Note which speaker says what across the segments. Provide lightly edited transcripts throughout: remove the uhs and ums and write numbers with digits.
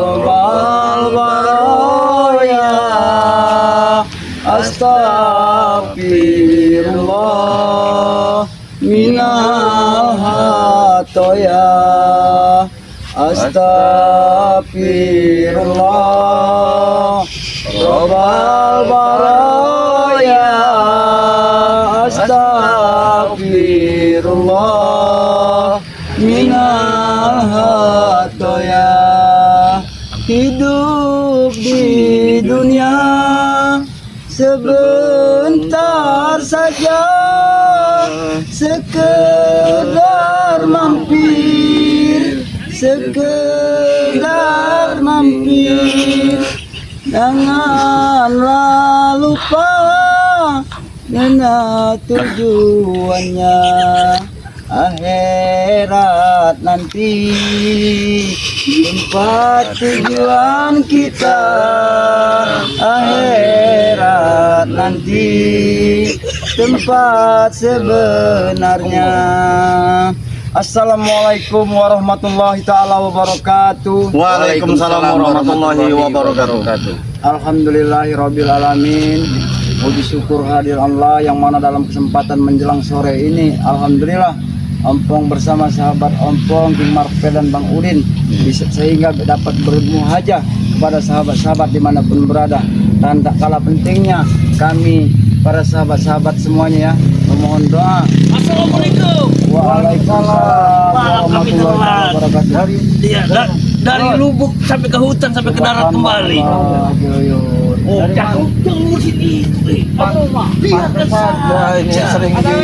Speaker 1: Rabbal baraya. Astagfirullah minal hatoya. Astagfirullah Rabbal baraya. Astagfirullah minal hatoya. Hidup di dunia sebentar saja, sekedar mampir, sekedar mampir. Janganlah lupa mana tujuannya, akhirat nanti tempat tujuan kita, akhirat nanti tempat sebenarnya. Assalamualaikum warahmatullahi ta'ala wabarakatuh.
Speaker 2: Waalaikumsalam warahmatullahi wabarakatuh.
Speaker 1: Alhamdulillahirabbil alamin. Puji syukur hadir Allah yang mana dalam kesempatan menjelang sore ini, alhamdulillah Ompong bersama sahabat Ompong, King Marvel dan Bang Udin bisa sehingga dapat bermuhajah kepada sahabat-sahabat dimanapun berada. Dan tak kalah pentingnya kami para sahabat-sahabat semuanya ya memohon doa.
Speaker 3: Assalamualaikum.
Speaker 1: Waalaikumsalam warahmatullahi wabarakatuh.
Speaker 3: Dari Lubuk sampai ke hutan sampai ke darat kembali. Oh, jangan sini. Lihat
Speaker 1: ini sering di.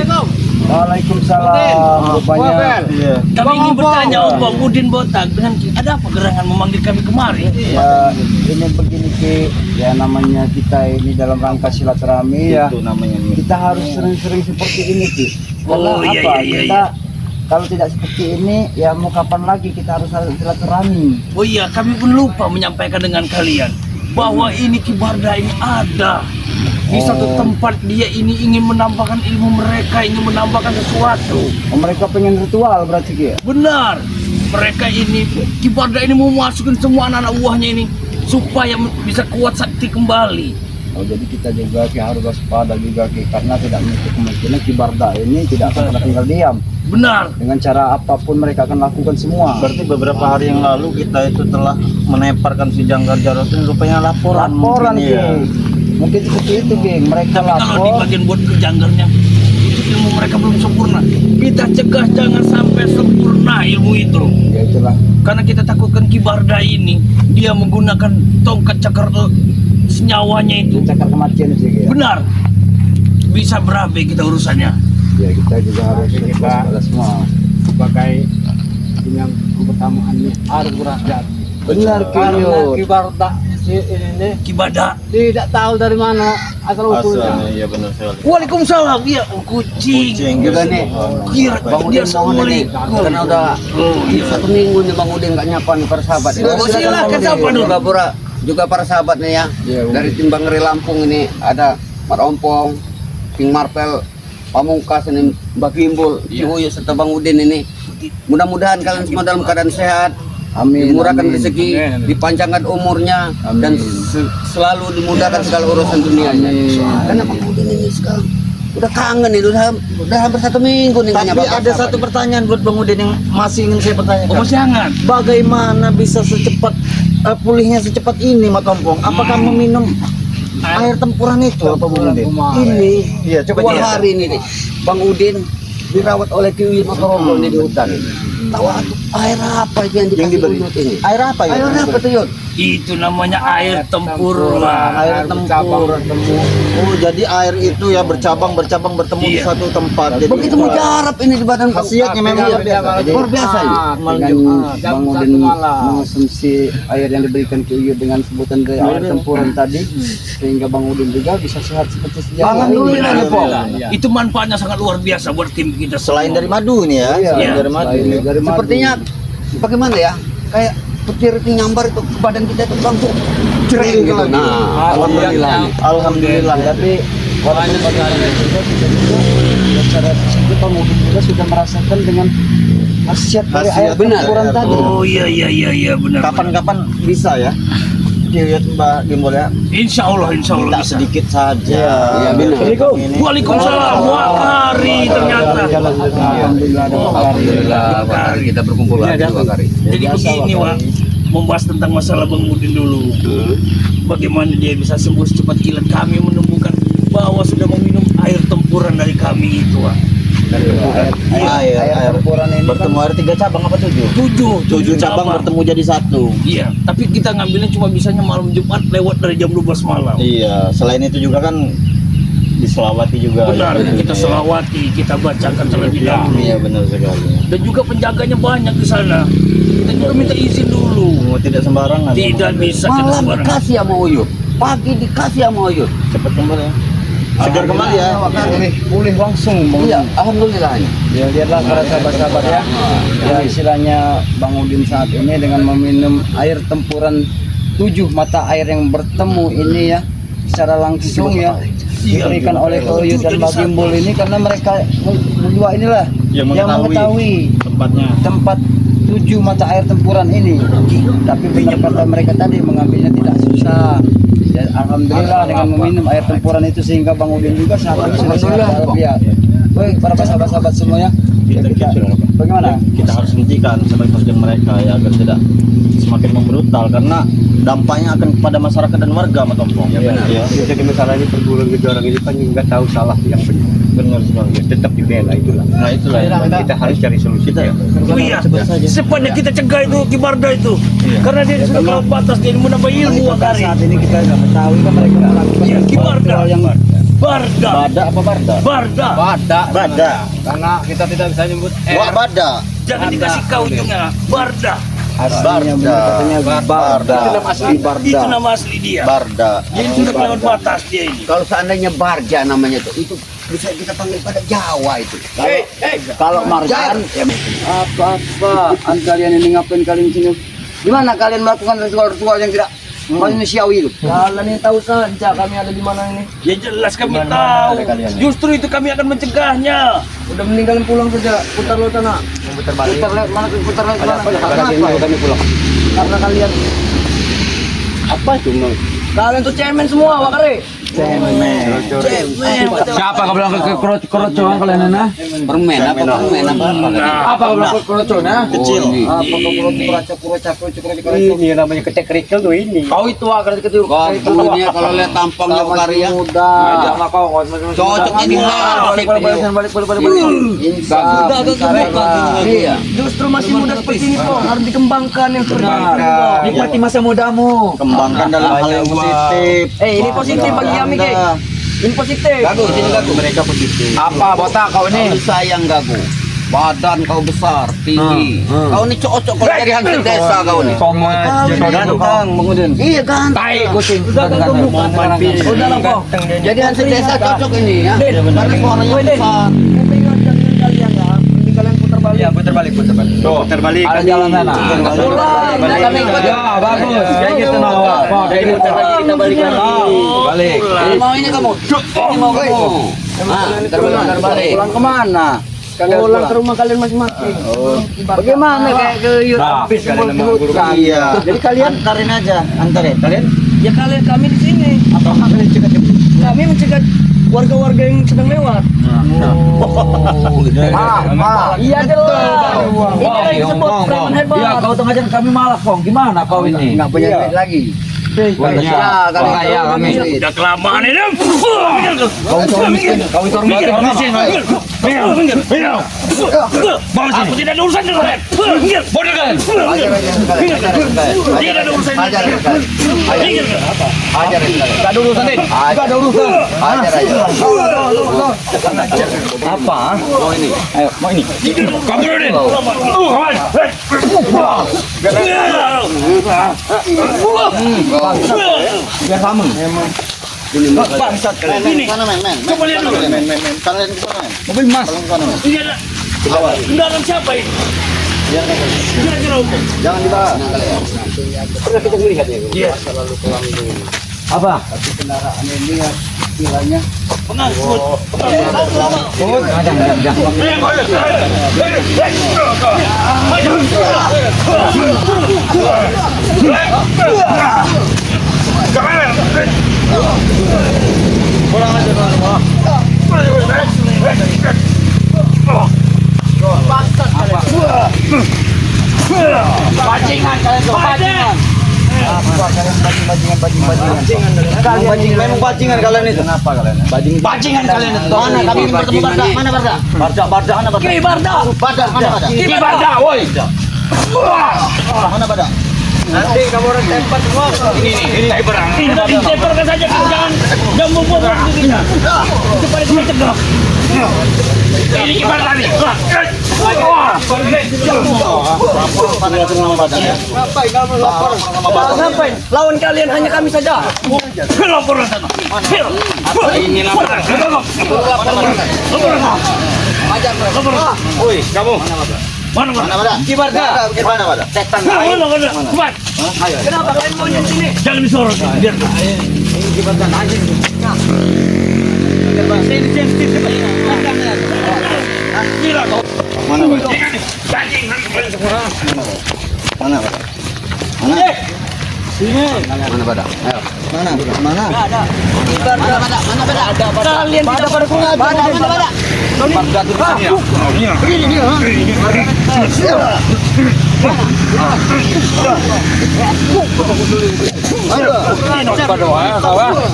Speaker 1: Waalaikumsalam. Rupanya
Speaker 3: kami ingin bertanya Bang Udin Botak, dengan ada apa gerangan memanggil kami kemari?
Speaker 1: Ya ini begini Ki, ya namanya kita ini dalam rangka silaturahmi ya.
Speaker 2: Itu namanya
Speaker 1: Kita harus sering-sering seperti ini Ki. Karena
Speaker 3: Oh, iya,
Speaker 1: apa?
Speaker 3: iya,
Speaker 1: Kita kalau tidak seperti ini ya mau kapan lagi kita harus silaturahmi.
Speaker 3: Oh iya, kami pun lupa menyampaikan dengan kalian bahwa ini Ki Barda ini ada di satu tempat. Dia ini ingin menambahkan ilmu mereka, ingin menambahkan sesuatu.
Speaker 1: Mereka pengen ritual berarti Ki.
Speaker 3: Benar, mereka ini Ki Barda ini mau masukin semua anak-anak buahnya ini supaya bisa kuat sakti kembali.
Speaker 1: Oh, jadi kita juga Ki harus waspada juga Ki, karena tidak menutup kemungkinan Ki Barda ini tidak akan pernah tinggal diam.
Speaker 3: Benar.
Speaker 1: Dengan cara apapun mereka akan lakukan semua.
Speaker 2: Berarti beberapa hari yang lalu kita itu telah meneparkan si Janggar Jarotin rupanya laporan
Speaker 1: Laporan
Speaker 2: mungkin,
Speaker 1: Ki.
Speaker 2: ya.
Speaker 1: Mungkin seperti itu Ki. Mereka
Speaker 3: Tapi kalau di
Speaker 1: lapor.
Speaker 3: bagian buat janggarnya itu ilmu mereka belum sempurna. Kita cegah jangan sampai sempurna ilmu itu.
Speaker 1: Ya itulah.
Speaker 3: Karena kita takutkan Ki Barda ini dia menggunakan tongkat cakar senyawanya itu.
Speaker 1: Cakar kematian sih Ki.
Speaker 3: Benar. Bisa berabe kita urusannya.
Speaker 1: Ya kita juga harus waspada semua.
Speaker 4: Sebagai yang keutamaan ini harus berhati-hati.
Speaker 1: Benar Ki.
Speaker 4: Karena Ki Barda ini
Speaker 3: Ki Barda.
Speaker 4: tidak tahu dari mana asal usulnya.
Speaker 2: Asalnya, iya benar sekali.
Speaker 3: Waalaikumsalam. Iya, kucing.
Speaker 1: Juga nih.
Speaker 3: Kira
Speaker 1: Bang
Speaker 3: dia
Speaker 1: Udin,
Speaker 3: assalamualaikum.
Speaker 1: karena udah satu minggu nih Bang Udin nggak nyapa nih para sahabat.
Speaker 3: Silakan sapa dulu.
Speaker 5: Pura juga para sahabat nih ya,
Speaker 1: Iya,
Speaker 5: dari tim Bangri Lampung ini ada Mar Ompong, King Marvel, Pamungkas ini, Mbak Gimbul, Cihuyo serta Bang Udin ini. Mudah-mudahan kalian semua dalam keadaan sehat,
Speaker 1: Amin.
Speaker 5: dimurahkan
Speaker 1: amin.
Speaker 5: rezeki, dipanjangkan umurnya,
Speaker 1: Amin.
Speaker 5: dan selalu dimudahkan segala urusan dunianya.
Speaker 1: Amin.
Speaker 5: Karena Bang Udin ini sekarang udah kangen nih, udah hampir 1 minggu nih. nggak
Speaker 2: Tapi
Speaker 5: nyapa
Speaker 2: ada
Speaker 5: sahabat.
Speaker 2: satu pertanyaan buat Bang Udin yang masih ingin saya
Speaker 3: Oh,
Speaker 2: pertanyakan.
Speaker 3: masih hangat.
Speaker 2: Bagaimana bisa secepat pulihnya secepat ini Mat Ompong? Apakah meminum air tempuran itu apa Bang Udin?
Speaker 5: Ini
Speaker 2: Iya, coba
Speaker 5: 2 hari ini nih, Bang Udin dirawat oleh Kiwi Motorogol di hutan. Tahu air apa itu yang dikasih
Speaker 2: diberi?
Speaker 5: Uyut ini?
Speaker 2: Air apa ya?
Speaker 5: Air apa tuh Yud?
Speaker 3: Itu namanya air tempurna.
Speaker 2: Air tempur. Oh, jadi air itu ya bercabang bertemu di
Speaker 3: Iya.
Speaker 2: satu tempat. Jadi
Speaker 5: Begitu mujarab ini di badan
Speaker 2: khasiatnya memang luar biasa.
Speaker 5: luar biasa ini.
Speaker 1: Dengan Bang Udin mengonsumsi air yang diberikan ke Uyut dengan sebutan dari air tempuran tadi, sehingga Bang Udin juga bisa sehat seperti sedia.
Speaker 5: Alhamdulillah nih, Pong.
Speaker 3: Itu manfaatnya sangat luar biasa buat tim kita.
Speaker 2: Selain
Speaker 3: semua.
Speaker 2: dari madu ini ya,
Speaker 1: Iya,
Speaker 2: selain dari madu.
Speaker 1: selain dari madu.
Speaker 5: Sepertinya bagaimana ya? Kayak petir itu nyambar itu ke badan kita itu langsung jering gitu. Nah, alhamdulillah.
Speaker 2: Alhamdulillah.
Speaker 1: Tapi walaupun bagaimana juga kita juga secara tersebut Bang Udin juga sudah merasakan dengan
Speaker 2: khasiat dari air
Speaker 5: Benar.
Speaker 2: tempuran tadi.
Speaker 3: Oh iya benar.
Speaker 2: Kapan-kapan bisa ya dilihat Mbak Gimbal ya.
Speaker 3: Insya Allah
Speaker 2: Minta
Speaker 3: bisa.
Speaker 2: sedikit saja.
Speaker 5: Iya, benar.
Speaker 3: Waalaikumsalam. Wah, hari ternyata.
Speaker 1: Alhamdulillah ada Pak Kari.
Speaker 5: Alhamdulillah, Pak Kari, kita berkumpul lagi Pak Kari.
Speaker 3: Jadi begini Wak, membahas tentang masalah Bang Udin dulu. Bagaimana dia bisa sembuh secepat kilat. Kami menemukan bahwa sudah meminum air tempuran dari kami itu Wak.
Speaker 2: Air
Speaker 1: tempuran ini
Speaker 2: bertemu air 3 cabang apa 7? 7
Speaker 3: 7
Speaker 2: cabang bertemu jadi 1.
Speaker 3: Iya, tapi kita ngambilnya cuma bisanya malam Jumat lewat dari jam 12 malam.
Speaker 2: Iya, selain itu juga kan diselawati juga.
Speaker 3: Benar,
Speaker 2: ya.
Speaker 3: kita selawati, kita bacakan terlebih dahulu.
Speaker 2: Iya benar sekali.
Speaker 3: Dan juga penjaganya banyak di sana. Kita juga minta izin dulu.
Speaker 2: Tidak sembarangan.
Speaker 3: Tidak bisa kita
Speaker 5: Malam
Speaker 3: sembarangan.
Speaker 5: dikasih sama Uyut, pagi dikasih sama Uyut.
Speaker 2: Cepat kembali ya. Segar kembali ya.
Speaker 1: Pulih langsung Bang.
Speaker 5: Iya, alhamdulillah.
Speaker 1: Ya lihatlah para sahabat-sahabat ya. Ya istilahnya Bang Udin saat ini dengan meminum air tempuran 7 mata air yang bertemu ini ya secara langsung ya diberikan oleh Koyut dan Mbak Gimbal ini karena mereka berdua inilah
Speaker 2: Yang
Speaker 1: yang mengetahui
Speaker 2: tempatnya.
Speaker 1: tempat 7 mata air tempuran ini. Tapi benar kata mereka tadi mengambilnya tidak susah. Dan alhamdulillah dengan meminum air tempuran itu sehingga Bang Udin juga saat ini sudah sehat walafiat. Baik para sahabat-sahabat semuanya. Bagaimana?
Speaker 2: Kita harus hentikan sebaik-baiknya mereka ya agar tidak semakin membrutal karena dampaknya akan kepada masyarakat dan warga Matompong.
Speaker 4: Ya benar.
Speaker 2: Ya.
Speaker 4: Jadi masalahnya perguruan gede orang ini kan nggak tahu salah yang benar.
Speaker 2: Benar sekali.
Speaker 4: Ya, tetap dibela itulah.
Speaker 2: Nah itulah ya.
Speaker 4: Kita harus cari solusi ya.
Speaker 3: Oh iya, secepatnya kita cegah itu Kibarda itu. Karena dia sudah kelewat batas, dia menambah ilmu Wakari.
Speaker 1: Saat ini kita nggak mengetahui kan mereka melakukan
Speaker 3: Iya, Kibarda.
Speaker 1: hal yang
Speaker 3: Barda.
Speaker 2: Bada apa Barda?
Speaker 3: Barda.
Speaker 2: Bada.
Speaker 4: Karena kita tidak bisa nyebut
Speaker 2: Wah Bada.
Speaker 3: Jangan dikasih kau juga. Barda.
Speaker 1: aslinya benar katanya Barda.
Speaker 4: Itu nama asli.
Speaker 1: Barda.
Speaker 3: Itu nama asli dia.
Speaker 2: Barda.
Speaker 3: Jadi sudah kelewat batas dia ini.
Speaker 5: Kalau seandainya Barja namanya itu bisa kita panggil pada Jawa itu.
Speaker 1: Kalau Marjan apa kalian ini ngapain kalian di sini? Gimana kalian melakukan ritual-ritual yang tidak manusiawi itu?
Speaker 6: Kalian ini tahu saja kami ada di mana ini.
Speaker 3: Ya jelas kami tahu. Justru itu kami akan mencegahnya.
Speaker 6: Udah mending kalian pulang saja. Putar lo sana.
Speaker 1: Putar lewat mana? Putar lewat mana?
Speaker 5: Kenapa kami pulang?
Speaker 6: Karena kalian
Speaker 1: Apa itu?
Speaker 6: kalian tuh cemen semua, Wakari.
Speaker 1: Siapa kau bilang ke kerocokan kalian nah?
Speaker 5: Permen apa?
Speaker 1: Apa kau bilang ke kerocokan?
Speaker 2: Kecil.
Speaker 1: Apa kau kerocokan?
Speaker 4: Ini namanya ketek kerikil tuh ini.
Speaker 1: Kau itu akan ketiu.
Speaker 5: Babunya kalau lihat tampangnya Wakari ya.
Speaker 1: Muda. Jangan kau
Speaker 5: Cocok ini
Speaker 1: balik. Iya.
Speaker 6: Justru masih muda seperti ini, Pong. Harus dikembangkan yang
Speaker 1: Benar. Nikmati masa mudamu.
Speaker 2: Kembangkan dalam hal yang positif.
Speaker 6: ini positif bagi kami, Ki. Ini positif.
Speaker 5: Gagu, sini gagu.
Speaker 2: Mereka positif.
Speaker 1: Apa botak kau
Speaker 5: Kau
Speaker 1: ini?
Speaker 5: sayang gagu. Badan kau besar, tinggi. Kau ini cocok kalau dari hansip desa kau nih.
Speaker 2: Ganteng, Bang Udin.
Speaker 5: Iya kan?
Speaker 1: Tai kucing.
Speaker 6: Udah lah, Pong.
Speaker 5: Jadi hansip desa cocok ini ya.
Speaker 6: Din,
Speaker 5: Karena suaranya
Speaker 6: Woi, Din.
Speaker 5: besar.
Speaker 6: Kita ingatkan kalian ya. Ini kalian putar balik.
Speaker 4: Ya putar balik. Tuh, terbalik.
Speaker 1: Ada jalan sana.
Speaker 6: Pulang. Kami ikut.
Speaker 1: Ya bagus. Kayak gitu nawa. Kayak gitu.
Speaker 6: Kita balik lagi.
Speaker 1: Balik.
Speaker 5: Ini mau ini kamu. Ini mau kamu. Ah, terbalik.
Speaker 1: Pulang kemana?
Speaker 6: Pulang ke rumah kalian masing-masing.
Speaker 1: Bagaimana kayak ke habis kumpul-kumpulkan.
Speaker 2: Iya.
Speaker 1: Jadi kalian
Speaker 2: Antarin aja. Antarin. Kalian
Speaker 6: Ya kami di sini.
Speaker 1: apa kalian cegat?
Speaker 6: Kami mencegat warga-warga yang sedang lewat. Iya jelas. Ini yang disebut preman hebat.
Speaker 1: Ya kau tengah jalan kami malah Pong. Gimana kau ini? Enggak punya duit lagi.
Speaker 5: Ya,
Speaker 1: Kaya kami.
Speaker 3: Udah kelamaan ini.
Speaker 1: Kau itu orang miskin. Kau itu orang miskin.
Speaker 3: Aku tidak ada urusan dengan kalian. Minggir, bodoh kalian. Tidak ada urusan.
Speaker 5: Ajar sekali.
Speaker 3: Minggir.
Speaker 5: Ajar sekali.
Speaker 1: Enggak ada urusan, Din. Enggak ada urusan.
Speaker 5: Ajar aja.
Speaker 1: Apa?
Speaker 5: Mau ini.
Speaker 1: Ayo, mau ini.
Speaker 3: Kamu Udin. Kawan.
Speaker 1: Biar kamu.
Speaker 5: Ini mau kalian.
Speaker 1: Bangsat kalian.
Speaker 3: Ini. Coba lihat dulu.
Speaker 2: kalian ke sana.
Speaker 1: Mobil Mas.
Speaker 3: Ini ada kendaraan siapa ini? Kira-kira umum.
Speaker 5: Jangan dibahas.
Speaker 1: Apa? Tapi kendaraan ini ya istilahnya.
Speaker 3: Pengangkut.
Speaker 1: Bajingan kalian tuh, bajingan. Memang bajingan kalian itu. Kenapa kalian? Bajingan kalian itu.
Speaker 2: Mana kami ingin bertemu Barda? Mana Barda?
Speaker 1: Barda mana Barda?
Speaker 6: Ki Barda.
Speaker 2: Barda mana Barda?
Speaker 3: Ki Barda, woi.
Speaker 2: Mana Barda?
Speaker 1: Nanti kamu orang tempat semua.
Speaker 3: Ini temperkan saja, jangan membuat orang kita. Itu paling kita cegah. Ini Ki Barda nih.
Speaker 1: Ngapain kamu lapor?
Speaker 6: Ngapain? Lawan kalian hanya kami saja.
Speaker 3: Laporan sana. Ini laporan.
Speaker 1: Woi, kamu.
Speaker 3: Mana?
Speaker 2: Ki Barda. Mana Barda?
Speaker 1: Setan.
Speaker 3: Mana? Cepat.
Speaker 6: Kenapa kalian maunya di sini?
Speaker 3: Jangan disorot. Biar gila kau.
Speaker 2: Mana Barda?
Speaker 3: Cacing nanti paling semua.
Speaker 2: Mana Barda? Mana? Mana Barda? Ayo. Mana? Mana?
Speaker 6: Ada. Ki Barda. Mana Barda? Ada Barda. Kalian tidak pada kungat. Barda mana Barda?
Speaker 1: Barda tuh di sini ya.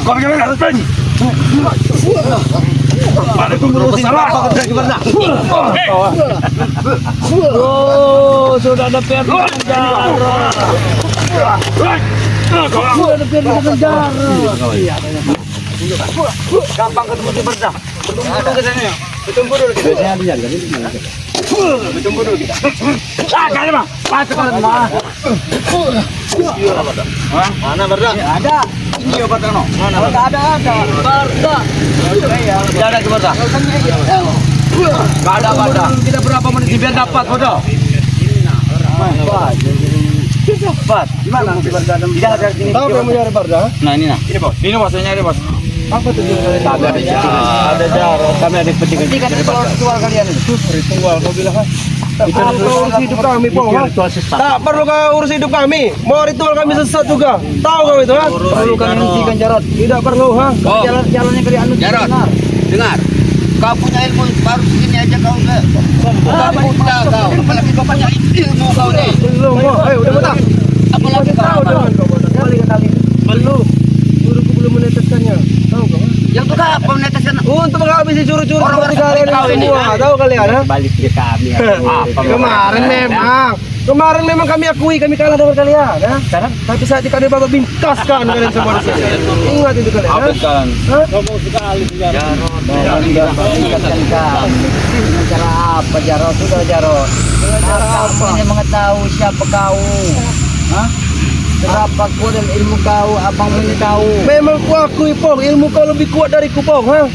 Speaker 3: Kau jangan harus pergi. Mana tunggu salah.
Speaker 6: Oh, sudah ada PRD penjara. Sudah ada PRD penjara.
Speaker 1: Gampang ketemu di Barda. Bertemu ke sana ya. Bertemu dulu kita. Biasanya dia jadi gimana? Bertemu dulu kita.
Speaker 3: Kali mah. Patut mah.
Speaker 1: Mana Barda? Ada. Ini ya Barda no. Mana Barda?
Speaker 6: Ada. Barda.
Speaker 1: Tidak ada ke Barda. Enggak ada Barda. Kita berapa menit biar dapat Barda? Dapat. Gimana nanti Barda? Tidak ada di sini. Tahu kamu nyari Barda? Nah ini nah. Ini bos, saya nyari bos. Apa tujuan kalian? Ada jarak. Ada jarak. Kami ada petikan. Ritual kalian itu. Ritual kau bilang kan?
Speaker 7: Itu urus hidup kami, Pong. Tak perlu kau urus hidup kami. Mau ritual kami sesat juga. Tahu kau itu, ha?
Speaker 1: Perlu kami hentikan Jarot.
Speaker 7: Tidak perlu, ha?
Speaker 1: Jalannya kalian anu.
Speaker 5: Jarot, dengar. Kau punya ilmu baru segini aja kau udah. Kamu udah kau. Apalagi kau punya ilmu kau nih.
Speaker 7: Belum, kau. Ayo, udah botak.
Speaker 5: Apalagi kau.
Speaker 7: Tahu dengan kau botak. Kembali ke kami. Belum. Guruku belum meneteskannya. Tahu kau?
Speaker 5: Yang tuh apa meneteskan?
Speaker 7: Untuk menghabisi curu-curu seperti kalian ini semua. Tahu kalian, ha?
Speaker 1: Balik ke kami.
Speaker 7: Kemarin memang kami akui kami kalah dengan kalian, ha? Tapi saat ini kami bakal bingkaskan kalian semua di sini. Ingat itu kalian, ha? Ha?
Speaker 1: Ingatkan kami. Dengan cara apa Jarot? Sudah Jarot. Dengan cara apa? Hanya mengetahui siapa kau. Hah? Berapa kuat dan ilmu kau, abang ini tahu.
Speaker 7: Memang ku akui, Pong, ilmu kau lebih kuat dariku, Pong, ha?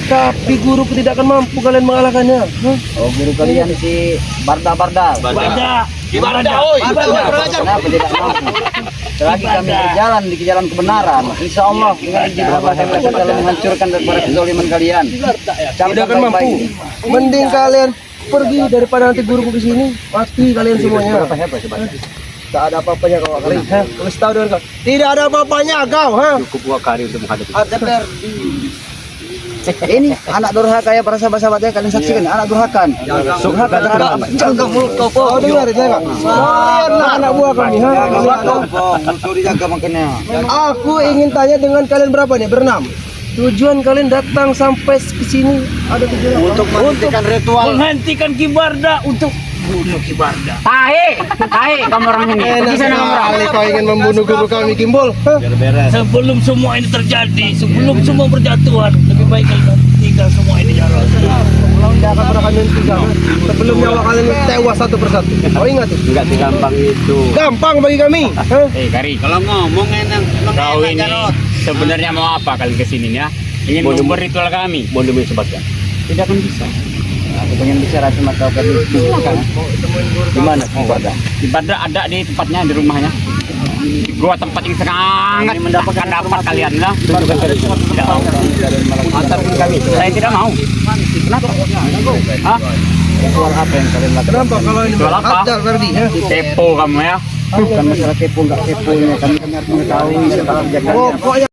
Speaker 7: Tapi guruku tidak akan mampu kalian mengalahkannya, ha?
Speaker 1: Oh, guru kalian si Barda.
Speaker 3: Barda. Oi.
Speaker 1: Kenapa tidak mampu? Selagi kami berjalan di jalan kebenaran, insya Allah dengan izin Allah kami akan dalam menghancurkan daripada kezaliman kalian.
Speaker 7: Tidak akan mampu. Mending kalian pergi daripada nanti guruku ke sini, mati kalian semuanya. Tak ada apa-apanya kau, Akari. Ha? Tulis tahu dengan kau. Tidak ada apa-apanya kau, ha?
Speaker 1: Cukup wakari untuk menghadapi. Ada ini anak durhaka ya para sahabat-sahabatnya kalian saksikan anak durhaka. Durhaka terhadap jaga mulut kau.
Speaker 7: Oh, dengar, dengar. Kalianlah anak buah kami, ha?
Speaker 1: Suri jaga makanya.
Speaker 7: Aku ingin tanya dengan kalian berapa nih? Berenam. Tujuan kalian datang sampai ke sini ada tujuan apa?
Speaker 1: Untuk menghentikan ritual.
Speaker 3: Menghentikan Ki Barda untuk bunuh Ki Barda.
Speaker 6: Tahe kamu orang ini.
Speaker 7: Enak sekali kau ingin membunuh guru kami, Kimbol. Ha?
Speaker 3: Sebelum semua ini terjadi, sebelum semua berjatuhan, lebih baik kalian tinggal semua ini Jarot.
Speaker 7: Tidak akan pernah kami hentikan. Sebelum nyawa kalian tewas satu persatu. Kau ingat itu?
Speaker 1: Enggak segampang itu.
Speaker 7: Gampang bagi kami. Ha?
Speaker 8: Kari,
Speaker 5: Kalau ngomong enak,
Speaker 8: kau ini
Speaker 5: Jarot.
Speaker 8: sebenarnya mau apa kalian kesini ya? Ingin membuat ritual kami.
Speaker 1: Boleh disebutkan. Tidak akan bisa. Aku pengen bicara sama kau kan. Gimana Barda?
Speaker 8: Di Badra ada di tempatnya, di rumahnya. Gua tempat yang sangat akan dapat kalian lah.
Speaker 1: Antarkan kami.
Speaker 8: Saya tidak mau. Kenapa? Hah?
Speaker 1: Soal apa yang kalian lakukan?
Speaker 7: Kenapa kalau ini
Speaker 8: Jual apa?
Speaker 7: Abdal Ferdi ya?
Speaker 8: Kepo kamu ya.
Speaker 1: Bukan masalah kepo nggak kepo, kami harus mengetahui serta kerja kalian.
Speaker 7: Pokoknya